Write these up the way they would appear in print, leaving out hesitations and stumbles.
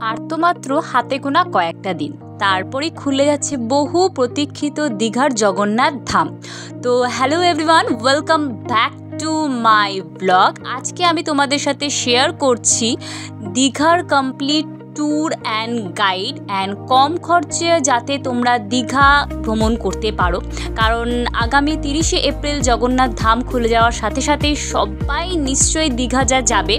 আর তো মাত্র হাতে গোনা কয়েকটা দিন, তারপরে খুলে যাচ্ছে বহু প্রতীক্ষিত দীঘার জগন্নাথ ধাম। তো hello everyone, welcome back to my blog. আজকে আমি তোমাদের সাথে শেয়ার করছি দীঘার complete tour and guide and কম খরচে যাতে তোমরা দীঘা ভ্রমণ করতে পারো। কারণ আগামী 30শে এপ্রিল জগন্নাথ ধাম খুলে যাওয়ার সাথে সাথে সবাই নিশ্চয়ই দীঘা যাবে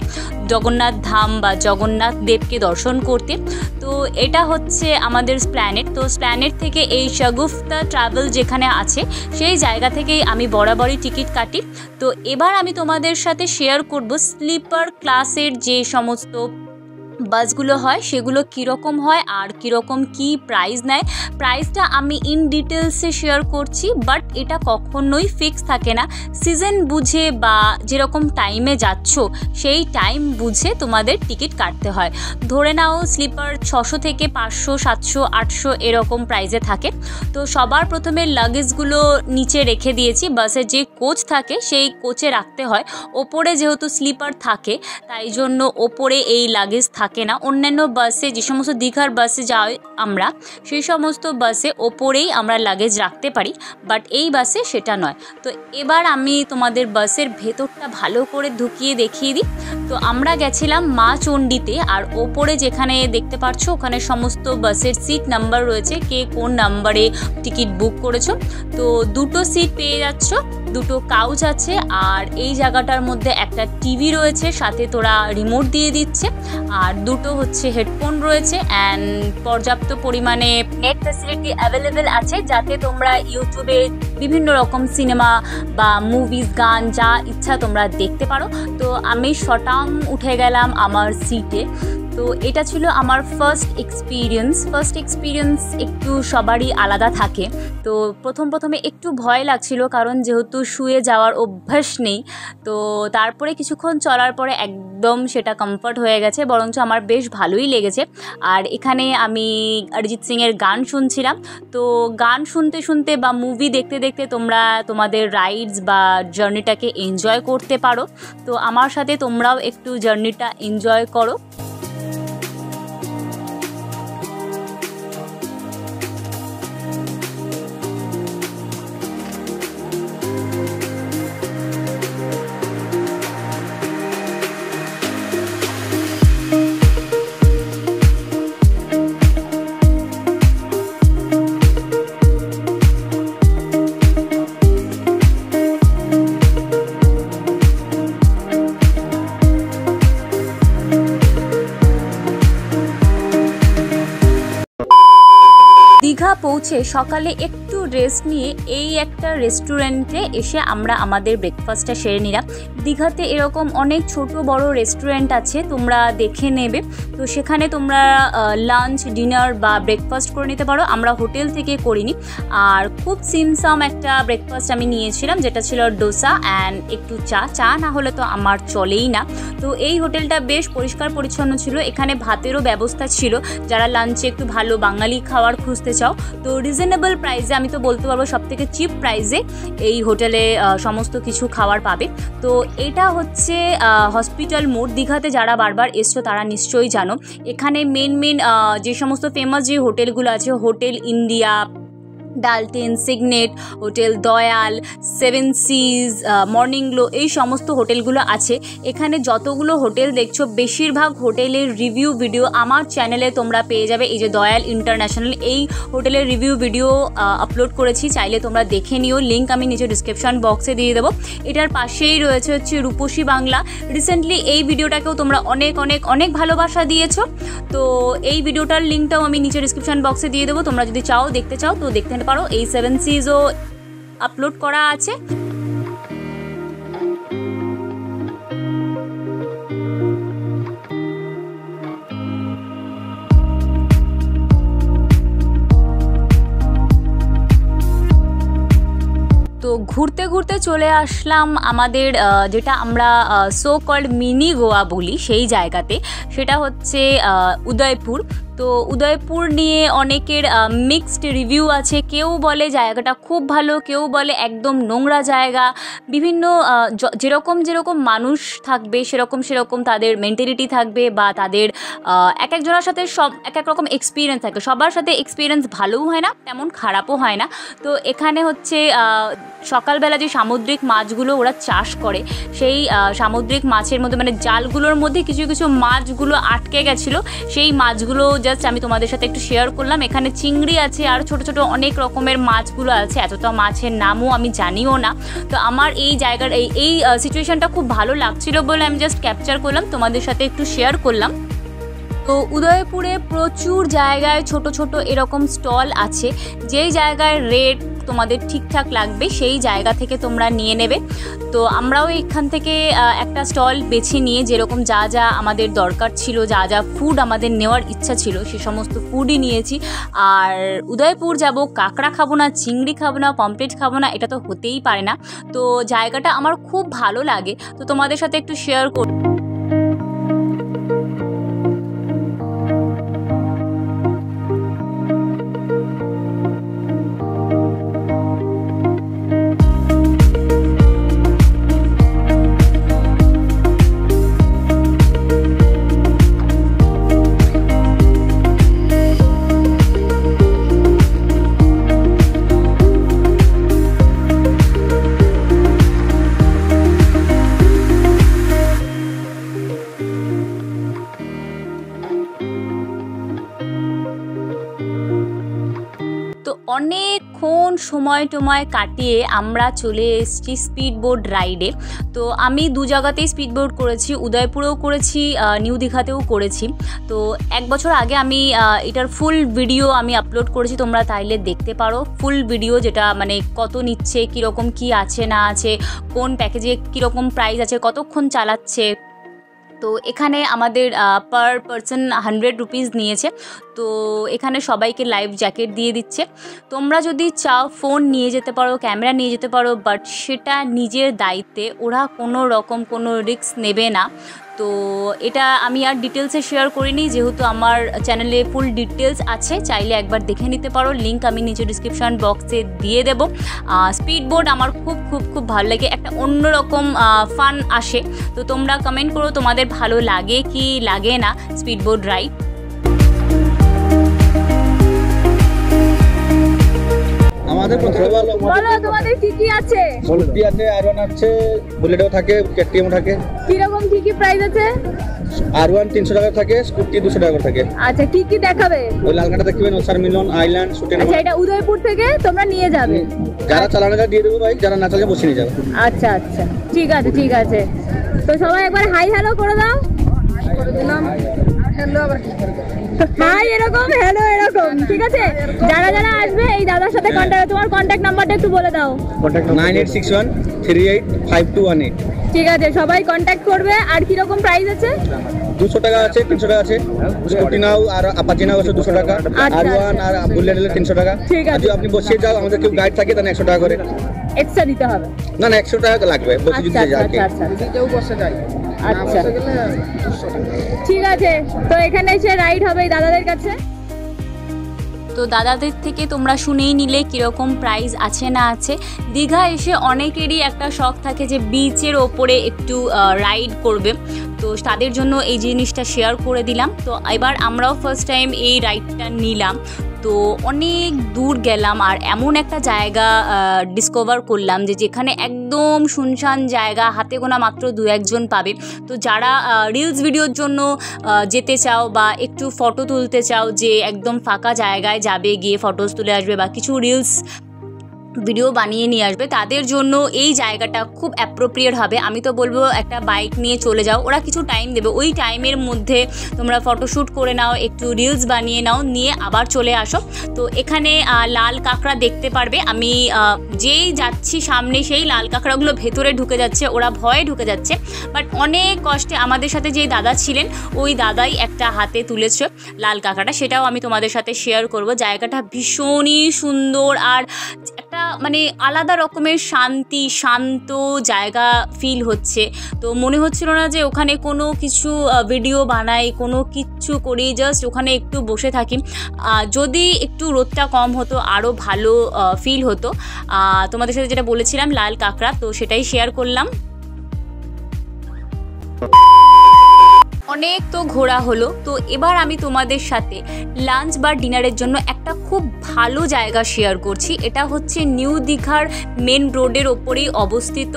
জগন্নাথ ধাম বা জগন্নাথ দেবকে দর্শন করতে। তো এটা হচ্ছে আমাদের স্প্ল্যানেট। তো স্প্ল্যানেট থেকে এই শাগুফতা ট্রাভেল যেখানে আছে সেই জায়গা থেকেই আমি বরাবরই টিকিট কাটি। তো এবার আমি তোমাদের সাথে শেয়ার করব স্লিপার ক্লাসের যে সমস্ত বাসগুলো হয় সেগুলো কীরকম হয় আর কীরকম কী প্রাইস নেয়। প্রাইসটা আমি ইন ডিটেলসে শেয়ার করছি, বাট এটা কখনোই ফিক্স থাকে না। সিজন বুঝে বা যেরকম টাইমে যাচ্ছ সেই টাইম বুঝে তোমাদের টিকিট কাটতে হয়। ধরে নাও স্লিপার 600 থেকে 500, 700, 800 এরকম প্রাইসে থাকে। তো সবার প্রথমে লাগেজগুলো নিচে রেখে দিয়েছি। বাসের যে কোচ থাকে সেই কোচে রাখতে হয়। ওপরে যেহেতু স্লিপার থাকে তাই জন্য ওপরে এই লাগেজ থাকে না। অন্যান্য বাসে যে সমস্ত দীঘার বাসে যাই আমরা, সেই সমস্ত বাসে ওপরেই আমরা লাগেজ রাখতে পারি, বাট এই বাসে সেটা নয়। তো এবার আমি তোমাদের বাসের ভেতরটা ভালো করে ঢুকিয়ে দেখিয়ে দিই। তো আমরা গেছিলাম মা চণ্ডীতে, আর ওপরে যেখানে দেখতে পাচ্ছ ওখানে সমস্ত বাসের সিট নাম্বার রয়েছে, কে কোন নাম্বারে টিকিট বুক করেছো। তো 2টো সিট পেয়ে যাচ্ছ, 2টো কাউচ আছে, আর এই জায়গাটার মধ্যে একটা টিভি রয়েছে, সাথে তোরা রিমোট দিয়ে দিচ্ছে, আর 2টো হচ্ছে হেডফোন রয়েছে, অ্যান্ড পর্যাপ্ত পরিমাণে নেট ফ্যাসিলিটি অ্যাভেলেবেল আছে যাতে তোমরা ইউটিউবে বিভিন্ন রকম সিনেমা বা মুভিজ, গান যা ইচ্ছা তোমরা দেখতে পারো। তো আমি শটাং উঠে গেলাম আমার সিটে। তো এটা ছিল আমার ফার্স্ট এক্সপিরিয়েন্স। একটু সবারই আলাদা থাকে। তো প্রথমে একটু ভয় লাগছিল, কারণ যেহেতু শুয়ে যাওয়ার অভ্যাস নেই। তো তারপরে কিছুক্ষণ চলার পরে একদম সেটা কমফর্ট হয়ে গেছে, বরঞ্চ আমার বেশ ভালোই লেগেছে। আর এখানে আমি অরিজিৎ সিংয়ের গান শুনছিলাম। তো গান শুনতে শুনতে বা মুভি দেখতে দেখতে তোমরা তোমাদের রাইডস বা জার্নিটাকে এনজয় করতে পারো। তো আমার সাথে তোমরাও একটু জার্নিটা এনজয় করো। দীঘা পৌঁছে সকালে একটু রেস্ট নিয়ে এই একটা রেস্টুরেন্টে এসে আমরা আমাদের ব্রেকফাস্টটা সেরে নিলাম। দীঘাতে এরকম অনেক ছোট বড় রেস্টুরেন্ট আছে, তোমরা দেখে নেবে। তো সেখানে তোমরা লাঞ্চ, ডিনার বা ব্রেকফাস্ট করে নিতে পারো। আমরা হোটেল থেকে করিনি, আর খুব সিমসাম একটা ব্রেকফাস্ট আমি নিয়েছিলাম, যেটা ছিল ডোসা অ্যান্ড একটু চা না হলে তো আমার চলেই না। তো এই হোটেলটা বেশ পরিষ্কার পরিচ্ছন্ন ছিল। এখানে ভাতেরও ব্যবস্থা ছিল, যারা লাঞ্চে একটু ভালো বাঙালি খাবার খুঁজতে চাও। তো রিজনেবল প্রাইসে, আমি তো বলতে পারবো সবথেকে চিপ প্রাইসে এই হোটেলে সমস্ত কিছু খাবার পাবে। তো এটা হচ্ছে হসপিটাল মোড়। দীঘাতে যারা বারবার এসছো তারা নিশ্চয়ই জানো, এখানে মেন যে সমস্ত ফেমাস যে হোটেলগুলো আছে, hotel India, ডালটেন, signet, hotel Dayal, 7 সিজ, মর্নিং গ্লো, এই সমস্ত হোটেলগুলো আছে। এখানে যতগুলো হোটেল দেখছো বেশিরভাগ হোটেলের রিভিউ ভিডিও আমার চ্যানেলে তোমরা পেয়ে যাবে। এই যে দয়াল ইন্টারন্যাশনাল, এই হোটেলের রিভিউ ভিডিও আপলোড করেছি, চাইলে তোমরা দেখে নিও। লিঙ্ক আমি নিচে ডিসক্রিপশন বক্সে দিয়ে দেবো। এটার পাশেই রয়েছে হচ্ছে রূপসী বাংলা। রিসেন্টলি এই ভিডিওটাকেও তোমরা অনেক ভালোবাসা দিয়েছো। তো এই ভিডিওটার লিঙ্কটাও আমি নিচে ডিসক্রিপশন বক্সে দিয়ে দেবো। তোমরা যদি দেখতে চাও তো দেখতে পারো। এই 7 সিজও আপলোড করা আছে। তো ঘুরতে ঘুরতে চলে আসলাম আমাদের যেটা আমরা সো কল্ড মিনি গোয়া বলি সেই জায়গাতে। সেটা হচ্ছে উদয়পুর। তো উদয়পুর নিয়ে অনেকের মিক্সড রিভিউ আছে, কেউ বলে জায়গাটা খুব ভালো, কেউ বলে একদম নোংরা জায়গা। বিভিন্ন যেরকম যেরকম মানুষ থাকবে সেরকম তাদের মেন্টালিটি থাকবে বা তাদের এক একজনের সাথে সব এক এক রকম এক্সপিরিয়েন্স থাকে, সবার সাথে এক্সপিরিয়েন্স ভালোও হয় না তেমন খারাপও হয় না। তো এখানে হচ্ছে সকালবেলা যে সামুদ্রিক মাছগুলো ওরা চাষ করে, সেই সামুদ্রিক মাছের মধ্যে মানে জালগুলোর মধ্যে কিছু কিছু মাছগুলো আটকে গেছিলো, সেই মাছগুলো জাস্ট আমি তোমাদের সাথে একটু শেয়ার করলাম। এখানে চিংড়ি আছে আর ছোট ছোট অনেক রকমের মাছগুলো আছে, এতটা মাছের নামও আমি জানিও না। তো আমার এই জায়গার এই সিচুয়েশনটা খুব ভালো লাগছিল বলে আমি জাস্ট ক্যাপচার করলাম, তোমাদের সাথে একটু শেয়ার করলাম। তো উদয়পুরে প্রচুর জায়গায় ছোট ছোট এরকম স্টল আছে, যেই জায়গায় রেট তোমাদের ঠিকঠাক লাগবে সেই জায়গা থেকে তোমরা নিয়ে নেবে। তো আমরাও এখান থেকে একটা স্টল বেছে নিয়ে যেরকম যা যা আমাদের দরকার ছিল, যা যা ফুড আমাদের নেওয়ার ইচ্ছা ছিল সে সমস্ত ফুডই নিয়েছি। আর উদয়পুর যাব, কাঁকড়া খাবো না, চিংড়ি খাবো না, পমফ্রেট খাবো না, এটা তো হতেই পারে না। তো জায়গাটা আমার খুব ভালো লাগে, তো তোমাদের সাথে একটু শেয়ার করব। তো অনেকক্ষণ সময় কাটিয়ে আমরা চলে এসেছি স্পিড বোট রাইডে। তো আমি দু জায়গাতেই স্পিড বোট করেছি, উদয়পুরেও করেছি, নিউ দীঘাতেও করেছি। তো 1 বছর আগে আমি এটার ফুল ভিডিও আমি আপলোড করেছি, তোমরা তাইলে দেখতে পারো ফুল ভিডিও, যেটা মানে কত নিচ্ছে, কীরকম কি আছে না আছে, কোন প্যাকেজে কীরকম প্রাইস আছে, কতক্ষণ চালাচ্ছে। তো এখানে আমাদের পার পারসন 100 রুপিস নিয়েছে। তো এখানে সবাইকে লাইফ জ্যাকেট দিয়ে দিচ্ছে। তোমরা যদি চাও ফোন নিয়ে যেতে পারো, ক্যামেরা নিয়ে যেতে পারো, বাট সেটা নিজের দায়িত্বে, ওরা কোনো রকম কোনো রিস্ক নেবে না। তো এটা আমি আর ডিটেলসে শেয়ার করিনি, যেহেতু আমার চ্যানেলে ফুল ডিটেলস আছে, চাইলে একবার দেখে নিতে পারো, লিঙ্ক আমি নিচে ডিসক্রিপশান বক্সে দিয়ে দেবো। স্পিড বোট আমার খুব খুব খুব ভালো লাগে, একটা অন্যরকম ফান আসে। তো তোমরা কমেন্ট করো তোমাদের ভালো লাগে কি লাগে না স্পিড বোট রাইড। আমাদের বলো তোমাদের কি কি আছে? স্কুটি আছে, R1 আছে, বুলেটও থাকে, KTM থাকে। কি রকম কি কি প্রাইস আছে? R1 300 টাকা থাকে, স্কুটি 200 টাকা থাকে। আচ্ছা, কি কি দেখাবে? ওই লালকাটা দেখবেন, ওসার মিলন, আইল্যান্ড, শুটিং। আচ্ছা, এটা উদয়পুর থেকে তোমরা নিয়ে যাবে? যারা চালানোটা দিয়ে দেবো ভাই, যারা না চালালে বসে নিয়ে যাবে। আচ্ছা আচ্ছা, ঠিক আছে ঠিক আছে। তো সবাই একবার হাই হ্যালো করে দাও। হাই এরকম, হ্যালো এরকম, ঠিক আছে? যারা যারা আসবে এই দাদার সাথে কন্ট্যাক্ট, তোমার কন্ট্যাক্ট নাম্বারটা একটু বলে দাও। 9861385218। ঠিক আছে, সবাই কন্ট্যাক্ট করবে। আর কি রকম প্রাইস আছে? 200 টাকা আছে, 300 টাকা আছে। স্কুটি নাও আর আপাচি নাও আছে 200 টাকা, R1 আর বুলেট হলে 300 টাকা। ঠিক আছে, যদি আপনি বসিয়ে যাও, আমাদের কেউ গাইড থাকে, তাহলে 100 টাকা করে এক্সট্রা দিতে হবে। না না, 100 টাকা লাগবে বসে যদি যায়। আচ্ছা, কেউ বসে যায়, আচ্ছা ঠিক আছে। তো এখানে এসে রাইড হবে এই দাদাদের কাছে। তো দাদাদের থেকে তোমরা শুনেই নিলে কীরকম প্রাইস আছে না আছে। দীঘা এসে অনেকেরই একটা শখ থাকে যে বিচের ওপরে একটু রাইড করবে, তো তাদের জন্য এই জিনিসটা শেয়ার করে দিলাম। তো এবার আমরাও ফার্স্ট টাইম এই রাইডটা নিলাম। তো অনেক দূর গেলাম আর এমন একটা জায়গা ডিসকভার করলাম যে যেখানে একদম শুনশান জায়গা, হাতে গোনা মাত্র 2-1 জন পাবে। তো যারা রিলস ভিডিওর জন্য যেতে চাও বা একটু ফটো তুলতে চাও, যে একদম ফাঁকা জায়গায় যাবে, গিয়ে ফটোস তুলে আসবে বা কিছু রিলস ভিডিও বানিয়ে নিয়ে আসবে, তাদের জন্য এই জায়গাটা খুব অ্যাপ্রোপ্রিয়েট হবে। আমি তো বলবো একটা বাইক নিয়ে চলে যাও, ওরা কিছু টাইম দেবে, ওই টাইমের মধ্যে তোমরা ফটোশ্যুট করে নাও, একটু রিলস বানিয়ে নাও, নিয়ে আবার চলে আসো। তো এখানে লাল কাঁকড়া দেখতে পারবে। আমি যেই যাচ্ছি সামনে সেই লাল কাঁকড়াগুলো ভেতরে ঢুকে যাচ্ছে, ওরা ভয়ে ঢুকে যাচ্ছে, বাট অনেক কষ্টে আমাদের সাথে যেই দাদা ছিলেন ওই দাদাই একটা হাতে তুলেছে লাল কাঁকড়াটা, সেটাও আমি তোমাদের সাথে শেয়ার করব। জায়গাটা ভীষণই সুন্দর আর একটা মানে আলাদা রকমের শান্ত জায়গা ফিল হচ্ছে। তো মনে হচ্ছিল না যে ওখানে কোনো কিছু ভিডিও বানাই, কোনো কিচ্ছু করি, জাস্ট ওখানে একটু বসে থাকি। যদি একটু রোদটা কম হতো আরও ভালো ফিল হতো। তোমাদের সাথে যেটা বলেছিলাম লাল কাঁকড়া, তো সেটাই শেয়ার করলাম। অনেক তো ঘোরা হলো, তো এবার আমি তোমাদের সাথে লাঞ্চ বা ডিনারের জন্য একটা খুব ভালো জায়গা শেয়ার করছি। এটা হচ্ছে নিউ দীঘার মেন রোডের ওপরেই অবস্থিত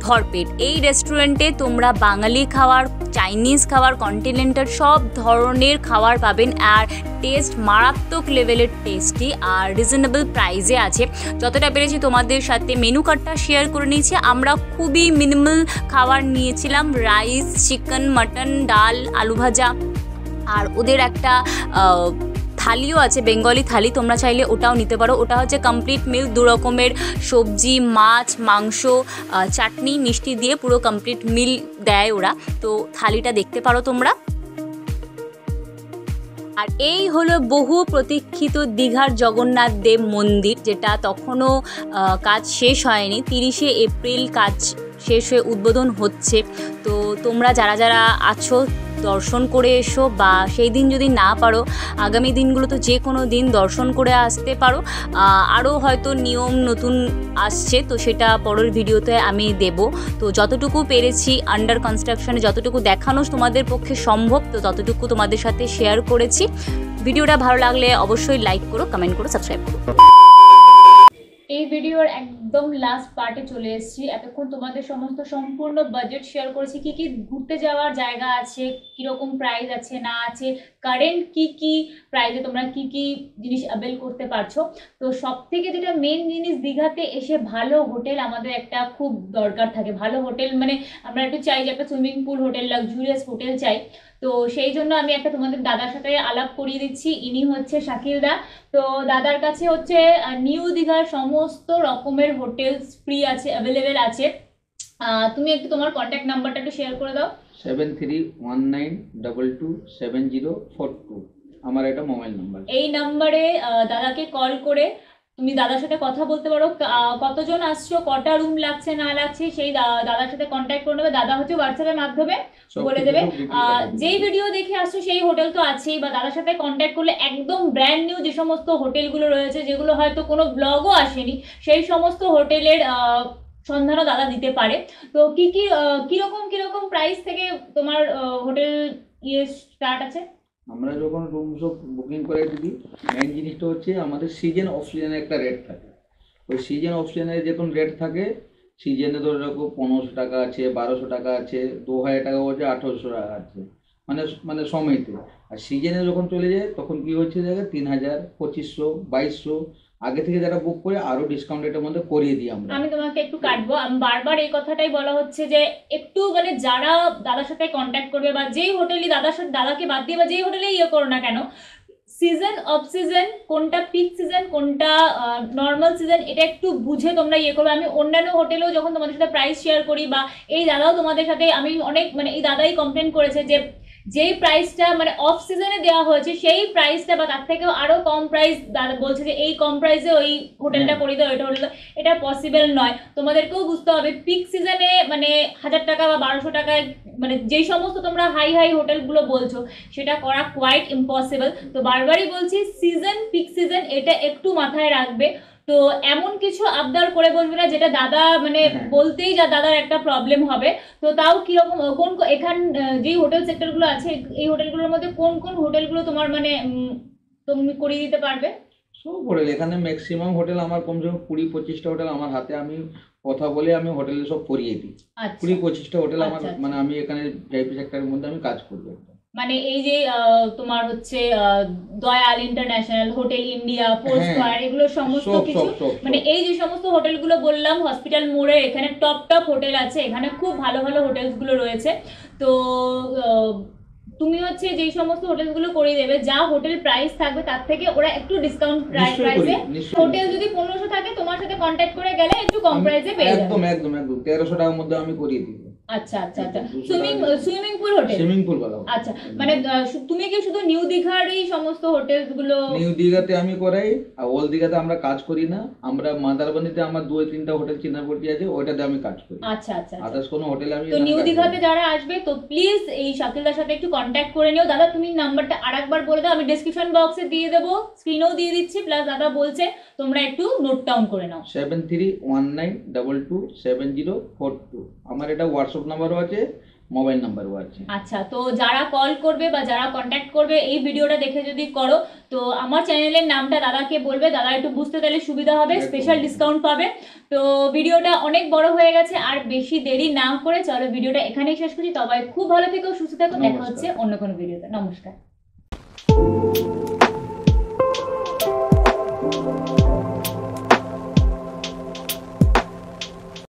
ভরপেট। এই রেস্টুরেন্টে তোমরা বাঙালি খাবার, চাইনিজ খাবার, কন্টিনেন্টাল সব ধরনের খাবার পাবেন। আর টেস্ট মারাত্মক লেভেলের টেস্টি আর রিজনেবল প্রাইসে আছে। যতটা পেরেছি তোমাদের সাথে মেনু কার্ডটা শেয়ার করে নিয়েছি। আমরা খুবই মিনিমাল খাবার নিয়েছিলাম, রাইস, চিকেন, মাটন, ডাল, আলু ভাজা, আর ওদের একটা থালিও আছে, বেঙ্গলি থালি, তোমরা চাইলে ওটাও নিতে পারো। ওটা হচ্ছে কমপ্লিট মিল, 2 রকমের সবজি, মাছ, মাংস, চাটনি, মিষ্টি দিয়ে পুরো কমপ্লিট মিল দেয় ওরা। তো থালিটা দেখতে পারো তোমরা। আর এই হলো বহু প্রতীক্ষিত দীঘার জগন্নাথ দেব মন্দির, যেটা তখনও কাজ শেষ হয়নি। 30শে এপ্রিল কাজ শেষ হয়ে উদ্বোধন হচ্ছে। তো তোমরা যারা যারা আছো দর্শন করে এসো, বা সেই দিন যদি না পারো আগামী দিনগুলো তো যে কোনো দিন দর্শন করে আসতে পারো। আরও হয়তো নিয়ম নতুন আসছে, তো সেটা পরের ভিডিওতে আমি দেব। তো যতটুকু পেরেছি আন্ডার কনস্ট্রাকশনে যতটুকু দেখানো তোমাদের পক্ষে সম্ভব, তো ততটুকু তোমাদের সাথে শেয়ার করেছি। ভিডিওটা ভালো লাগলে অবশ্যই লাইক করো, কমেন্ট করো, সাবস্ক্রাইব করো। এই ভিডিওর একদম লাস্ট পার্টে চলে এসেছি। এতক্ষণ তোমাদের সমস্ত সম্পূর্ণ বাজেট শেয়ার করেছি, কি কি ঘুরতে যাওয়ার জায়গা আছে, কীরকম প্রাইস আছে না আছে, কারেন্ট কি প্রাইসে তোমরা কি জিনিস অ্যাভেল করতে পারছো। তো সব থেকে যেটা মেন জিনিস, দীঘাতে এসে ভালো হোটেল আমাদের একটা খুব দরকার থাকে। ভালো হোটেল মানে আমরা একটু চাই যে একটা swimming pool hotel, luxurious hotel চাই। তো সেই জন্য আমি একটা তোমাদের দাদার সাথে আলাপ করিয়ে দিচ্ছি। ইনি হচ্ছে শাকিল দা। তো দাদার কাছে হচ্ছে নিউ দীঘার সমস্ত রকমের হোটেলস ফ্রি আছে, অ্যাভেলেবেল আছে। তুমি একটু তোমার কন্ট্যাক্ট নাম্বারটা একটু শেয়ার করে দাও। 7319227042 আমার এটা মোবাইল নাম্বার। এই নাম্বারে দাদাকে কল করে তুমি দাদার সাথে কথা বলতে পারো। কতজন আসছো, কটা রুম লাগছে না লাগছে, সেই দাদার সাথে কন্ট্যাক্ট করে নেবে। দাদা হচ্ছে হোয়াটসঅ্যাপের মাধ্যমে বলে দেবে। যেই ভিডিও দেখে আসছো সেই হোটেল তো আছেই, বা দাদার সাথে কন্ট্যাক্ট করলে একদম ব্র্যান্ড নিউ যে সমস্ত হোটেলগুলো রয়েছে, যেগুলো হয়তো কোনো ব্লগও আসেনি, সেই সমস্ত হোটেলের সন্ধানও দাদা দিতে পারে। তো কিরকম প্রাইস থেকে তোমার হোটেল স্টার্ট আছে? আমরা যখন রুম সব বুকিং করে দিই, মেইন জিনিসটা হচ্ছে আমাদের সিজন অফ সিজনের একটা রেট থাকে। ওই সিজন অফ সিজনের যখন রেট থাকে, সিজনে ধরে রাখো 1500 টাকা আছে, 1200 টাকা আছে, 2000 টাকা আছে, 1800 টাকা আছে, মানে সময়তে। আর সিজনে যখন চলে যায় তখন কি হচ্ছে জায়গায় 3000, 2500, 2200 আগে থেকে যারা বুক করে আরো ডিসকাউন্ট রেটের মধ্যে করিয়ে দিই আমরা। আমি তোমাকে একটু কাটবো, আমি বারবার এই কথাটাই বলা হচ্ছে যে একটু মানে যারা দাদার সাথে কন্ট্যাক্ট করবে, বা যেই হোটেলই দাদাকে বাদ দিয়ে বা যেই হোটেলে ইয়ে করো না কেন, সিজন অফ সিজন কোনটা পিক সিজন কোনটা নর্মাল সিজন, এটা একটু বুঝে তোমরা ইয়ে করবে। আমি অন্যান্য হোটেলেও যখন তোমাদের সাথে প্রাইস শেয়ার করি, বা এই দাদাও তোমাদের সাথে, আমি অনেক মানে এই দাদাই কমপ্লেন করেছে যে যেই প্রাইসটা মানে অফ সিজনে দেওয়া হয়েছে সেই প্রাইসটা বা তার থেকেও আরো কম প্রাইস দাদা বলছে যে এই কম প্রাইসে ওই হোটেলটা করে দাও, এটা হোটেল, এটা পসিবল নয়। তোমাদেরকেও বুঝতে হবে পিক সিজনে মানে 1000 টাকা বা 1200 টাকায় মানে যেই সমস্ত তোমরা হাই হোটেলগুলো বলছো সেটা করা কোয়াইট ইম্পসিবল। তো বারবারই বলছি সিজন পিক সিজন এটা একটু মাথায় রাখবে। তো এমন কিছু আবদার করে বলবে না যেটা দাদা মানে বলতেই যা দাদার একটা প্রবলেম হবে। তো তাও কিরকম কোন এখান যেই হোটেল সেক্টরগুলো আছে এই হোটেলগুলোর মধ্যে কোন কোন হোটেলগুলো তোমার মানে তুমি করিয়ে দিতে পারবে? সব হোটেল এখানে ম্যাক্সিমাম হোটেল আমার কমসে কম 20-25টা হোটেল আমার হাতে, আমি কথা বলে আমি হোটেলে সব করিয়ে দিই। 20-25টা হোটেল আমার মানে আমি এখানে ভিআইপি সেক্টরের মধ্যে আমি কাজ করবো। মানে এই যে তোমার হচ্ছে Dayal international, hotel India, four square, এগুলো সমস্ত কিছু মানে এই যে সমস্ত হোটেলগুলো বললাম হসপিটাল মোড়ে, এখানে টপ হোটেল আছে, এখানে খুব ভালো হোটেলসগুলো রয়েছে। তো তুমি হচ্ছে যেই সমস্ত হোটেলগুলো করিয়ে দেবে, যা হোটেল প্রাইস থাকবে তার থেকে ওরা একটু ডিসকাউন্ট প্রাইসে, হোটেল যদি 1500 থাকে তোমার সাথে কন্ট্যাক্ট করে গেলে একটু কম প্রাইসে পেয়ে যাবে। একদম 1300 টাকার মধ্যে আমি করিয়ে দিব। আচ্ছা আচ্ছা আচ্ছা, swimming pool hotel, swimming pool বানাবো। আচ্ছা মানে তুমি কি শুধু নিউ দীঘার এই সমস্ত হোটেলস গুলো? নিউ দীঘাতে আমি করাই, আর ওল্ড দীঘাতে আমরা কাজ করি না। আমরা মাদারবানিতে আমার 2-3টা হোটেল চেনা পড়ি আছে, ওইটাতে আমি কাজ করি। আচ্ছা আচ্ছা, আদার্স কোনো হোটেলে আমি তো নিউ দীঘাতে যারা আসবে তো প্লিজ এই শাকিলদার সাথে একটু কন্ট্যাক্ট করে নিও। দাদা তুমি নাম্বারটা আরেকবার বলে দাও, আমি ডেসক্রিপশন বক্সে দিয়ে দেবো, স্ক্রিনেও দিয়ে দিচ্ছি, প্লাস দাদা বলছে তোমরা একটু নোট ডাউন করে নাও। 7319227042। আমার এটা হোয়াটসঅ্যাপ নাম্বারও আছে, মোবাইল নাম্বারও আছে। আচ্ছা, তো যারা কল করবে বা যারা কন্ট্যাক্ট করবে এই ভিডিওটা দেখে যদি করো, তো আমার চ্যানেলের নামটা দাদাকে বলবে, দাদা একটু বুঝতে তাহলে সুবিধা হবে, স্পেশাল ডিসকাউন্ট পাবে। তো ভিডিওটা অনেক বড় হয়ে গেছে, আর বেশি দেরি না করে চলো ভিডিওটা এখানেই শেষ করছি। সবাই খুব ভালো থেকো, সুস্থ থেকো, দেখা হচ্ছে অন্য কোনো ভিডিওতে। নমস্কার।